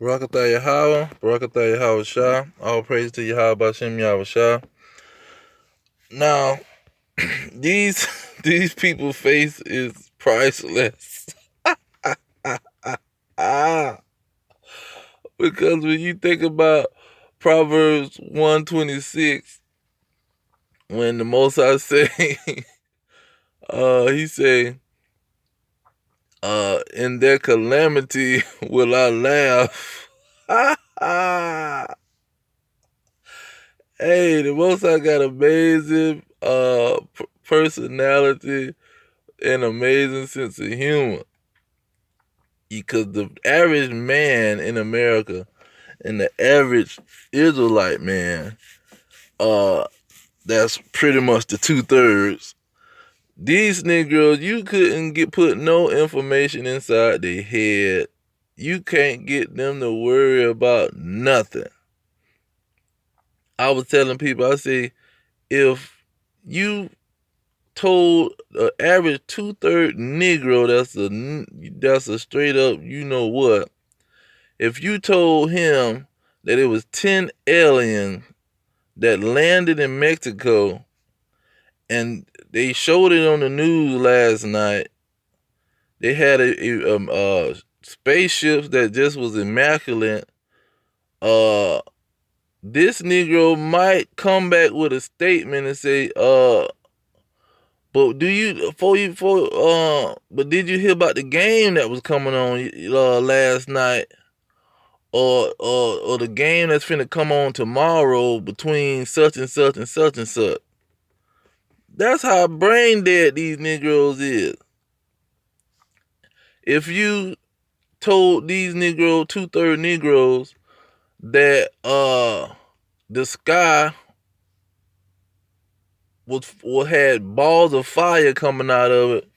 Barakatah Yahweh, Barakatah Yahweh Shah, all praise to Yahweh Bashem Yahweh Shah. Now, these these people's face is priceless. Because when you think about Proverbs 126, when the Most High say, he say, in their calamity will I laugh. Hey, the Most High got amazing personality and amazing sense of humor. Because the average man in America and the average Israelite man, that's pretty much the 2/3. These Negroes, you couldn't put no information inside their head. You can't get them to worry about nothing. I was telling people, I say, if you told the average 2/3 Negro, that's a straight up, you know what? If you told him that it was 10 aliens that landed in Mexico and they showed it on the news last night, they had a spaceships that just was immaculate. This Negro might come back with a statement and say, but but did you hear about the game that was coming on last night, or the game that's finna come on tomorrow between such and such and such and such? That's how brain dead these Negroes is. If you told these 2/3 Negroes that the sky had balls of fire coming out of it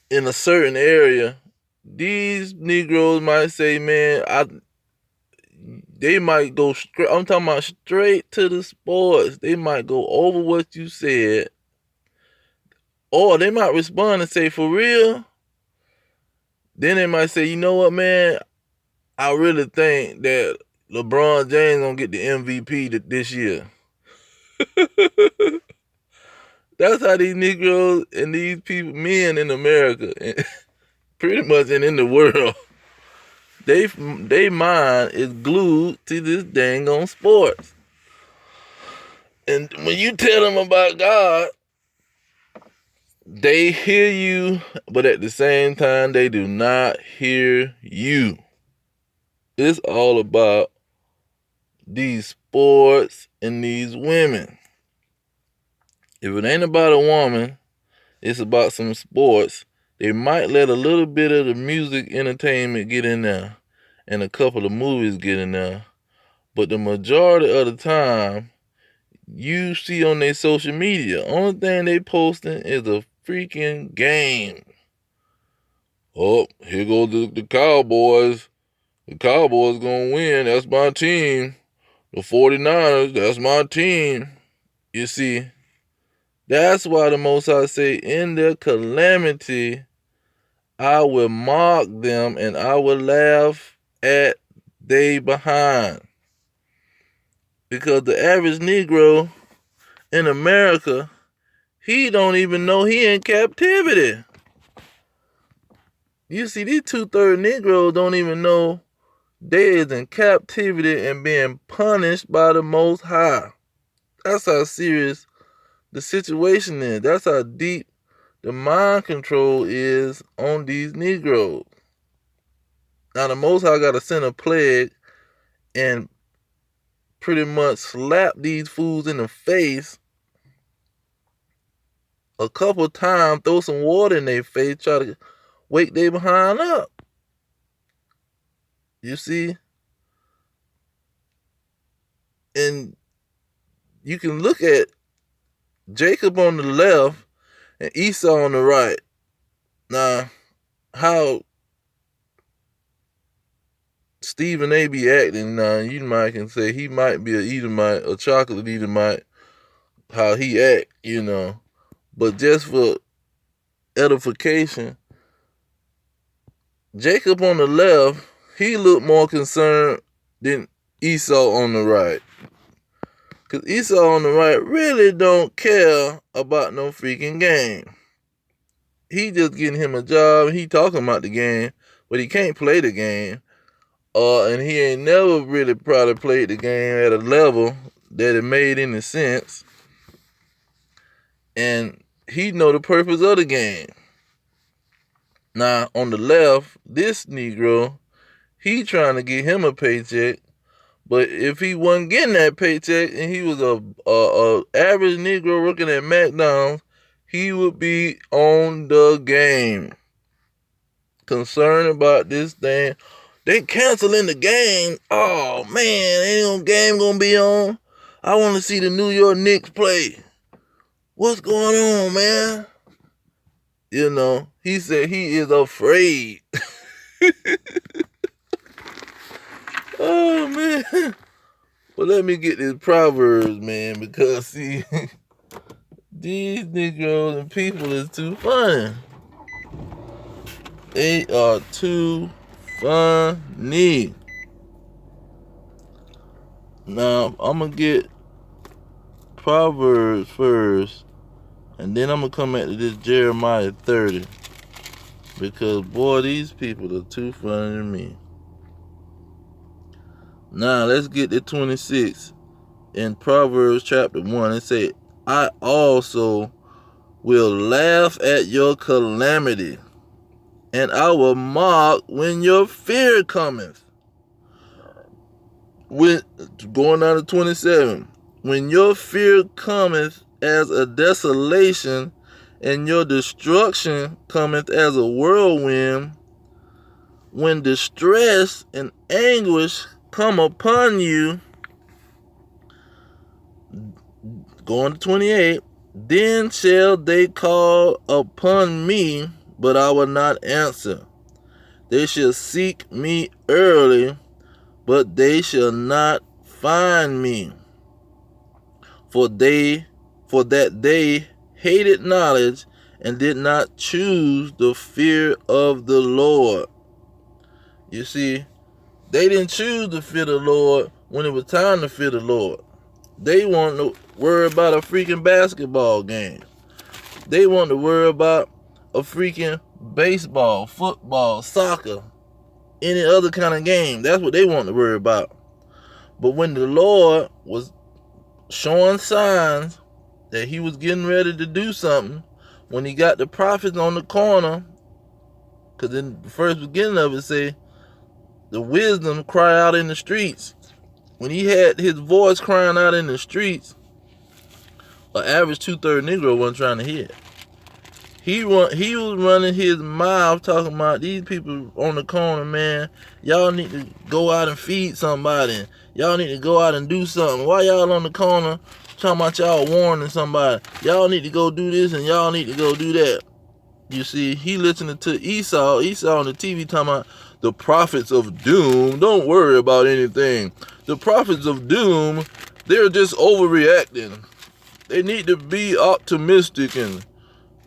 in a certain area, these Negroes might say, man, they might go straight. I'm talking about straight to the sports. They might go over what you said, or they might respond and say, for real. Then they might say, you know what, man, I really think that LeBron James gonna get the MVP this year. That's how these Negroes and these people, men in America, pretty much and in the world, they mind is glued to this dang on sports. And when you tell them about God, they hear you, but at the same time, they do not hear you. It's all about these sports and these women. If it ain't about a woman, it's about some sports. They might let a little bit of the music entertainment get in there and a couple of movies get in there. But the majority of the time, you see on their social media, only thing they posting is a freaking game. Oh, here goes the Cowboys. The Cowboys gonna win. That's my team. The 49ers, that's my team. You see, that's why the Most High say, in their calamity, I will mock them and I will laugh at they behind. Because the average Negro in America, he don't even know he in captivity. You see, these 2/3 Negroes don't even know they is in captivity and being punished by the Most High. That's how serious the situation is. That's how deep the mind control is on these Negroes. Now, the Most High got to send a plague and pretty much slap these fools in the face a couple times, throw some water in their face, try to wake they behind up. You see? And you can look at Jacob on the left and Esau on the right. Now, how Stephen A. be acting now, you might can say he might be a Edomite, a chocolate Edomite, how he act, you know. But just for edification, Jacob on the left, he looked more concerned than Esau on the right. Because Esau on the right really don't care about no freaking game. He just getting him a job. He talking about the game, but he can't play the game. And he ain't never really probably played the game at a level that it made any sense. And he know the purpose of the game. Now, on the left, this Negro, he trying to get him a paycheck. But if he wasn't getting that paycheck and he was a average Negro working at McDonald's, he would be on the game. Concerned about this thing. They canceling the game. Oh, man, ain't no game going to be on. I want to see the New York Knicks play. What's going on, man? You know, he said he is afraid. Oh, man. Well, let me get this Proverbs, man, because, see, these Negroes and people is too funny. They are too funny. Now, I'm going to get Proverbs first, and then I'm going to come back to this Jeremiah 30. Because, boy, these people are too funny to me. Now, let's get to 26. In Proverbs chapter 1, it says, I also will laugh at your calamity, and I will mock when your fear cometh. Going down to 27. When your fear cometh as a desolation, and your destruction cometh as a whirlwind, when distress and anguish come upon you. Going to 28. Then shall they call upon me, but I will not answer. They shall seek me early, but they shall not find me. For that they hated knowledge and did not choose the fear of the Lord. You see, they didn't choose to fear the Lord when it was time to fear the Lord. They want to worry about a freaking basketball game. They want to worry about a freaking baseball, football, soccer, any other kind of game. That's what they want to worry about. But when the Lord was showing signs that he was getting ready to do something, when he got the prophets on the corner, because in the first beginning of it say, the wisdom cry out in the streets. When he had his voice crying out in the streets, an average 2/3 Negro wasn't trying to hear it. He was running his mouth talking about these people on the corner, man. Y'all need to go out and feed somebody. Y'all need to go out and do something. Why y'all on the corner talking about y'all warning somebody? Y'all need to go do this and y'all need to go do that. You see, he listening to Esau on the TV talking about the prophets of doom. Don't worry about anything. The prophets of doom, they're just overreacting. They need to be optimistic and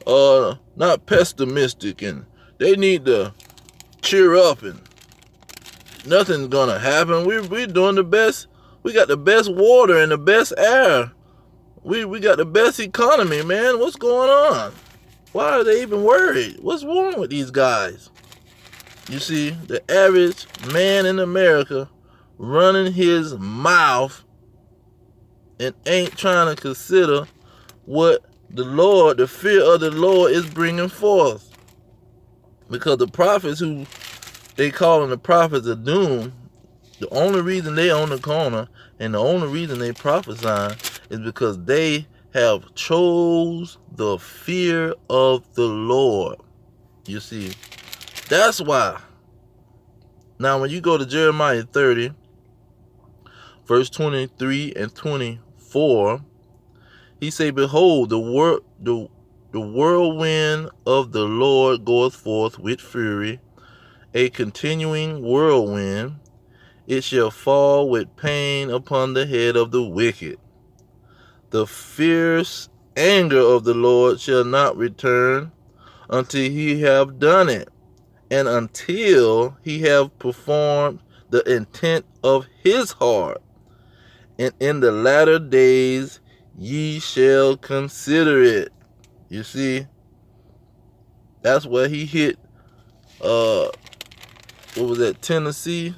not pessimistic, and they need to cheer up, and nothing's gonna happen. We're doing the best. We got the best water and the best air. We got the best economy, man. What's going on? Why are they even worried? What's wrong with these guys? You see, the average man in America running his mouth and ain't trying to consider what the Lord, the fear of the Lord is bringing forth. Because the prophets who they calling the prophets of doom, the only reason they on the corner and the only reason they prophesying is because they have chose the fear of the Lord. You see, that's why. Now, when you go to Jeremiah 30, verse 23 and 24, he say, behold, the whirlwind of the Lord goeth forth with fury, a continuing whirlwind. It shall fall with pain upon the head of the wicked. The fierce anger of the Lord shall not return until he have done it, and until he have performed the intent of his heart. And in the latter days ye shall consider it. You see, that's where he hit, what was that, Tennessee?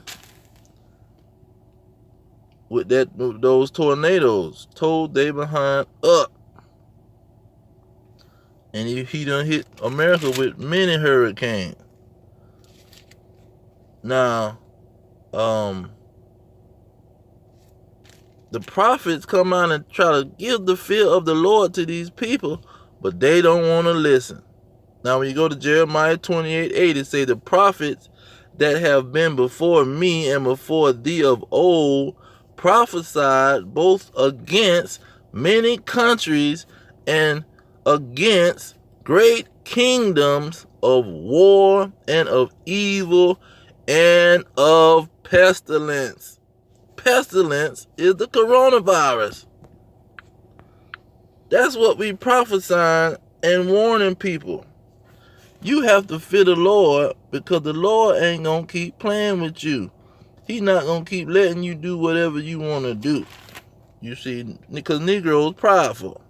With those tornadoes. Told they behind up. And he done hit America with many hurricanes. Now, the prophets come out and try to give the fear of the Lord to these people, but they don't want to listen. Now, when you go to Jeremiah 28:8, it say, the prophets that have been before me and before thee of old prophesied both against many countries and against great kingdoms of war and of evil and of pestilence. Pestilence is the coronavirus. That's what we prophesying and warning people. You have to fear the Lord, because the Lord ain't going to keep playing with you. He's not going to keep letting you do whatever you want to do. You see, because Negroes prideful.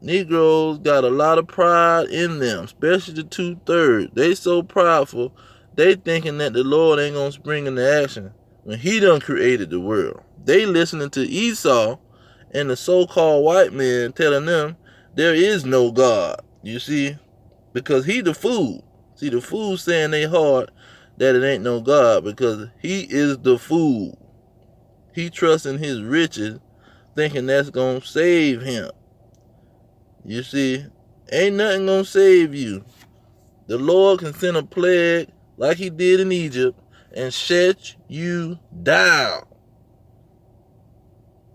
Negroes got a lot of pride in them, especially the 2/3. They so prideful, they thinking that the Lord ain't going to spring into action when he done created the world. They listening to Esau and the so-called white man telling them there is no God. You see, because he the fool. See, the fool saying they heart that it ain't no God, because he is the fool. He trusting his riches, thinking that's going to save him. You see, ain't nothing going to save you. The Lord can send a plague like he did in Egypt and shut you down.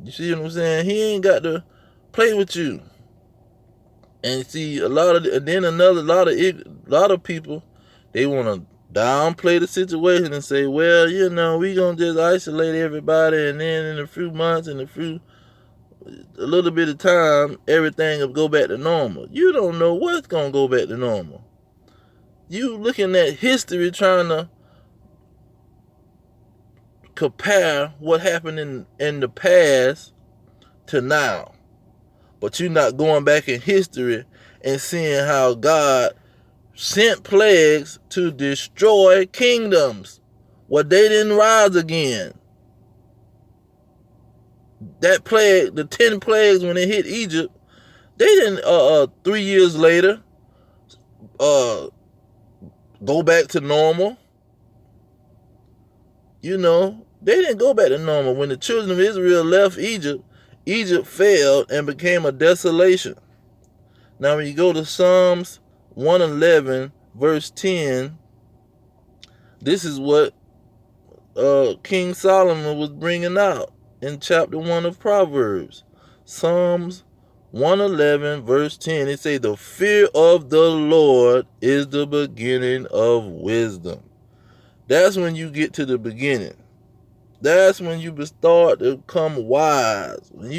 You see what I'm saying? He ain't got to play with you. And see, a lot of people, they want to downplay the situation and say, well, you know, we gonna just isolate everybody, and then in a few months, a little bit of time, everything will go back to normal. You don't know what's gonna go back to normal. You looking at history, trying to compare what happened in the past to now. But you're not going back in history and seeing how God sent plagues to destroy kingdoms where they didn't rise again. That plague, the 10 plagues when they hit Egypt, they didn't 3 years later go back to normal. You know, they didn't go back to normal. When the children of Israel left Egypt, Egypt failed and became a desolation. Now, when you go to Psalms 111, verse 10, this is what King Solomon was bringing out in chapter 1 of Proverbs. Psalms 111, verse 10, it says, the fear of the Lord is the beginning of wisdom. That's when you get to the beginning. That's when you start to become wise. When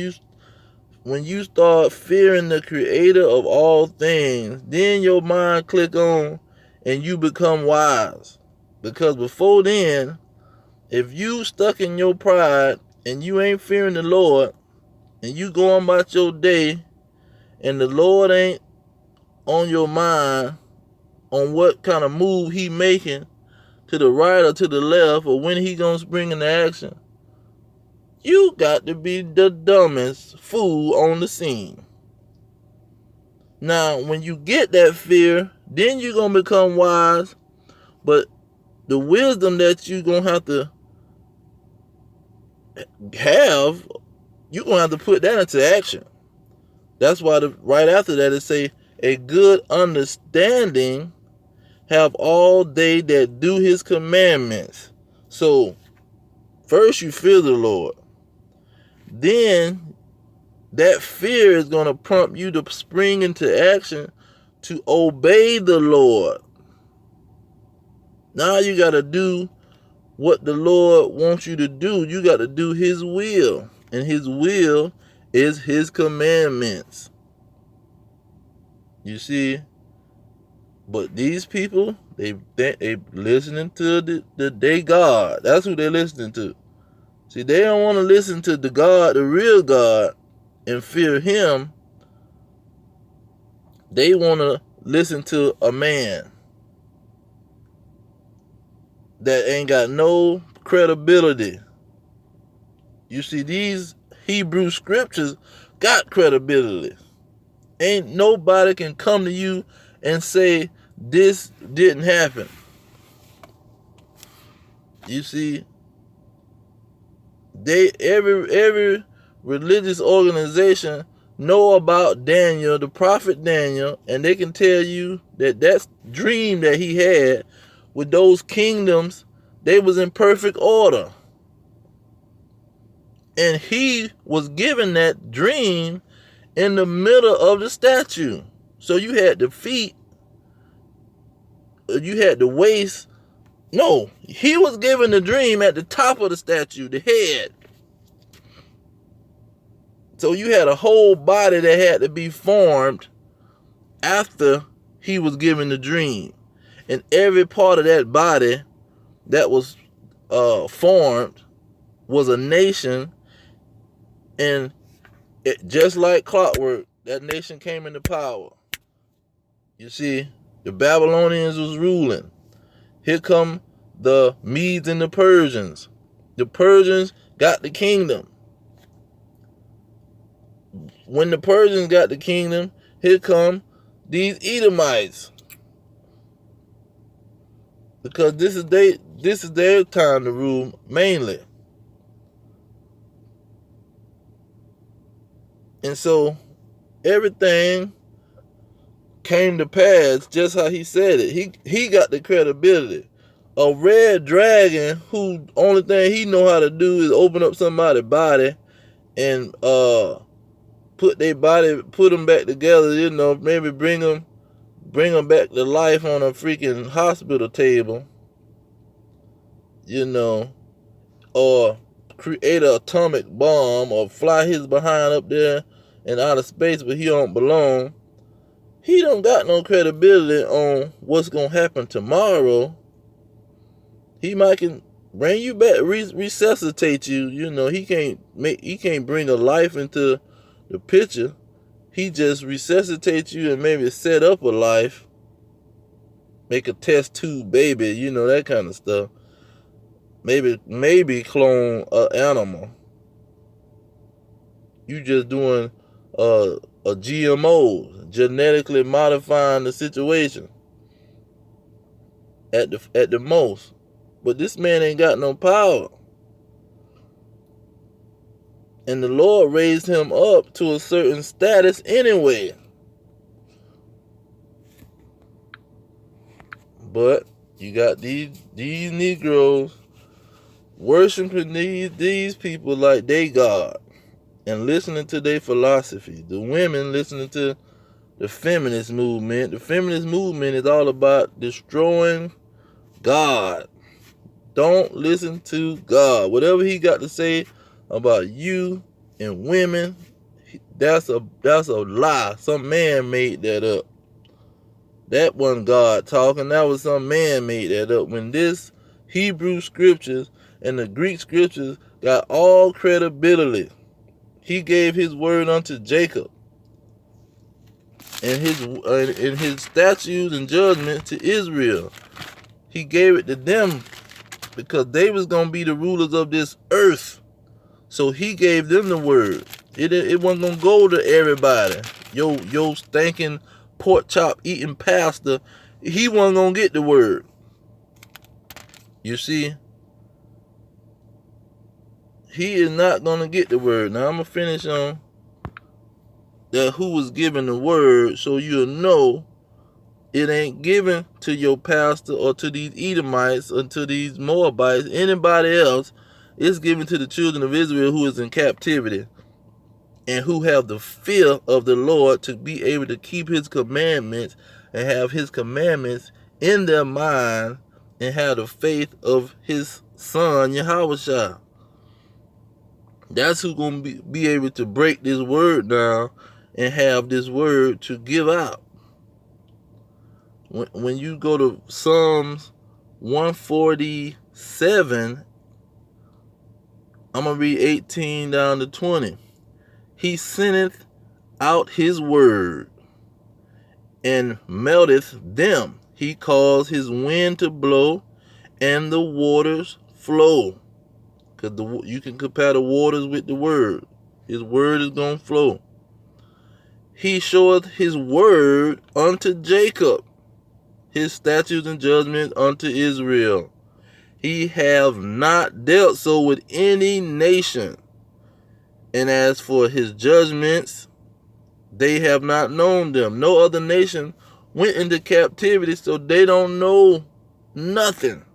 you start fearing the creator of all things, then your mind click on and you become wise. Because before then, if you stuck in your pride and you ain't fearing the Lord, and you going about your day, and the Lord ain't on your mind on what kind of move he making to the right or to the left, or when he gonna spring into action, you got to be the dumbest fool on the scene. Now, when you get that fear, then you're gonna become wise, but the wisdom that you're gonna have to have, you're gonna have to put that into action. That's why right after that it say, a good understanding have all they that do his commandments. So first you fear the Lord. Then that fear is going to prompt you to spring into action to obey the Lord. Now you got to do what the Lord wants you to do. You got to do his will. And his will is his commandments. You see? But these people, They listening to they God. That's who they listening to. See, they don't want to listen to the God, the real God, and fear Him. They want to listen to a man that ain't got no credibility. You see, these Hebrew scriptures got credibility. Ain't nobody can come to you and say this didn't happen. You see, every religious organization know about Daniel, the prophet Daniel, and they can tell you that dream that he had with those kingdoms, they was in perfect order. And he was given that dream in the middle of the statue. So you had the feet, you had the waist. No, he was given the dream at the top of the statue, the head. So you had a whole body that had to be formed after he was given the dream. And every part of that body that was formed was a nation. And just like clockwork, that nation came into power. You see, the Babylonians was ruling. Here come the Medes and the Persians. The Persians got the kingdom. When the Persians got the kingdom, here come these Edomites. Because this is their time to rule mainly. And so everything came to pass just how he said it. He got the credibility. A red dragon who only thing he know how to do is open up somebody's body and put them back together, you know, maybe bring them back to life on a freaking hospital table, you know, or create an atomic bomb or fly his behind up there in outer space where he don't belong. He don't got no credibility on what's gonna happen tomorrow. He might can bring you back, resuscitate you. You know, he can't bring a life into the picture. He just resuscitates you and maybe set up a life, make a test tube baby, you know, that kind of stuff. Maybe clone an animal. You just doing a GMO, genetically modifying the situation at the most. But this man ain't got no power. And the Lord raised him up to a certain status anyway. But you got these Negroes worshiping these people like they God and listening to their philosophy. The women listening to the feminist movement. The feminist movement is all about destroying God. Don't listen to God. Whatever he got to say about you and women, that's a lie. Some man made that up. That wasn't God talking. That was some man made that up. When this Hebrew scriptures and the Greek scriptures got all credibility. He gave his word unto Jacob and his statutes and judgments to Israel. He gave it to them because they was going to be the rulers of this earth. So he gave them the word. It wasn't going to go to everybody. Yo stinking pork chop eating pastor, he wasn't going to get the word. You see? He is not going to get the word. Now I'm going to finish on that who was given the word so you'll know it ain't given to your pastor or to these Edomites or to these Moabites, anybody else. It's given to the children of Israel who is in captivity and who have the fear of the Lord to be able to keep his commandments and have his commandments in their mind and have the faith of his son, Yahushua. That's who's going to be able to break this word down and have this word to give out. When you go to Psalms 147, I'm going to read 18 down to 20. He sendeth out his word and melteth them. He caused his wind to blow and the waters flow. Because you can compare the waters with the word. His word is going to flow. He showeth his word unto Jacob, his statutes and judgments unto Israel. He have not dealt so with any nation. And as for his judgments, they have not known them. No other nation went into captivity, so they don't know nothing.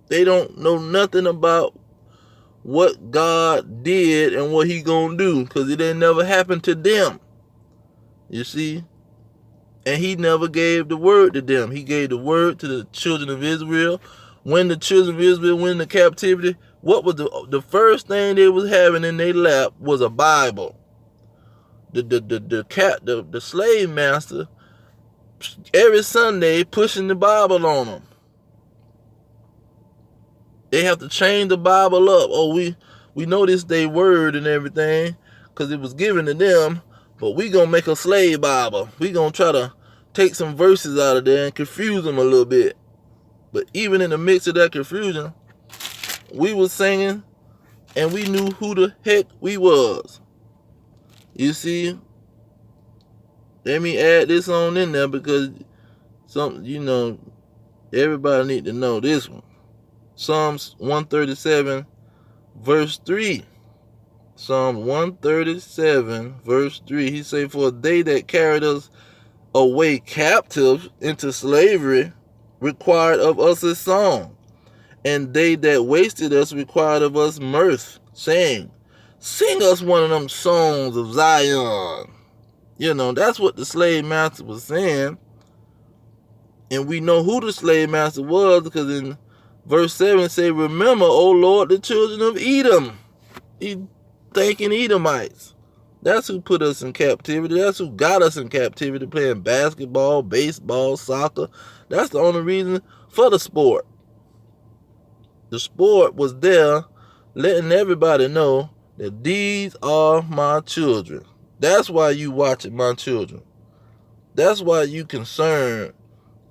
They don't know nothing about what God did and what he gonna do, because it ain't never happened to them. You see? And he never gave the word to them. He gave the word to the children of Israel. When the children of Israel went into captivity, what was the first thing they was having in their lap was a Bible. The slave master every Sunday pushing the Bible on them. They have to change the Bible up. Oh, we know this day word and everything because it was given to them, but we gonna make a slave Bible. We gonna try to take some verses out of there and confuse them a little bit. But even in the mix of that confusion, we was singing and we knew who the heck we was. You see? Let me add this on in there because everybody need to know this one. Psalms 137 verse 3. Psalm 137 verse 3. He say, for they that carried us away captive into slavery required of us a song, and they that wasted us required of us mirth, saying, sing us one of them songs of Zion. That's what the slave master was saying. And we know who the slave master was, because in verse 7 say, remember, O Lord, the children of Edom. He thanking Edomites. That's who put us in captivity. That's who got us in captivity, playing basketball, baseball, soccer. That's the only reason for the sport. The sport was there letting everybody know that these are my children. That's why you watching my children. That's why you concerned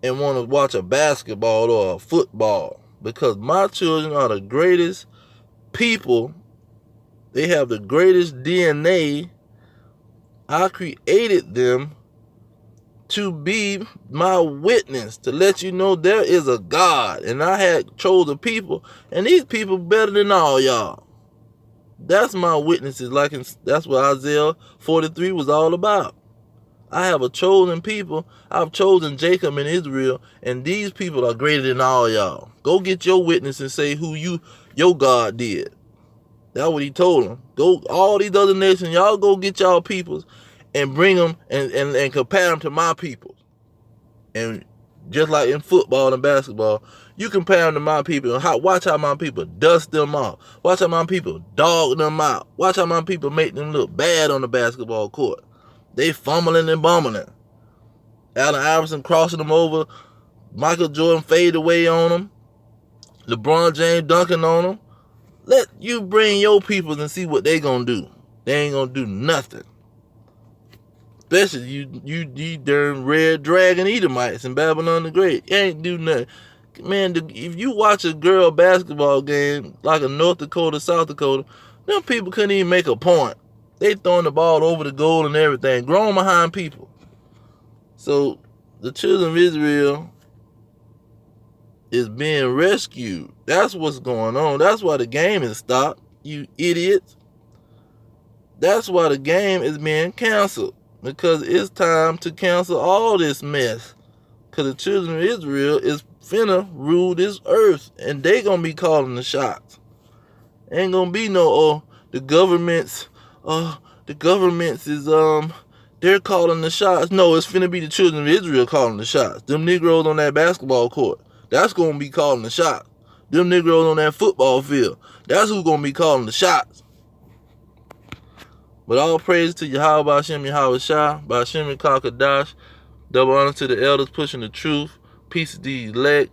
and want to watch a basketball or a football. Because my children are the greatest people. They have the greatest DNA. I created them to be my witness, to let you know there is a God. And I had chosen people, and these people better than all y'all. That's my witnesses. That's what Isaiah 43 was all about. I have a chosen people. I've chosen Jacob and Israel, and these people are greater than all y'all. Go get your witness and say who your God did. That's what he told them. Go, all these other nations, y'all go get y'all peoples and bring them and compare them to my people. And just like in football and basketball, you compare them to my people and watch how my people dust them off. Watch how my people dog them out. Watch how my people make them look bad on the basketball court. They fumbling and bumbling. Allen Iverson crossing them over. Michael Jordan fade away on them. LeBron James dunking on them. Let you bring your people and see what they gonna do. They ain't gonna do nothing. Especially you darn red dragon Edomites in Babylon the Great. You ain't do nothing. Man, if you watch a girl basketball game like a North Dakota, South Dakota, them people couldn't even make a point. They throwing the ball over the goal and everything. Grown behind people. So the children of Israel is being rescued. That's what's going on. That's why the game is stopped, you idiots. That's why the game is being canceled. Because it's time to cancel all this mess. Because the children of Israel is finna rule this earth. And they gonna be calling the shots. Ain't gonna be no, the governments is, they're calling the shots. No, it's finna be the children of Israel calling the shots. Them Negroes on that basketball court, that's gonna be calling the shots. Them Negroes on that football field, that's who's gonna be calling the shots. But all praise to Yahweh Ba'Shem Yahweh Shah, Ba'Shem Kakadash. Double honor to the elders pushing the truth. Peace to the elect.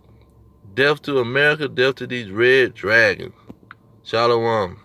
Death to America. Death to these red dragons. Shalom.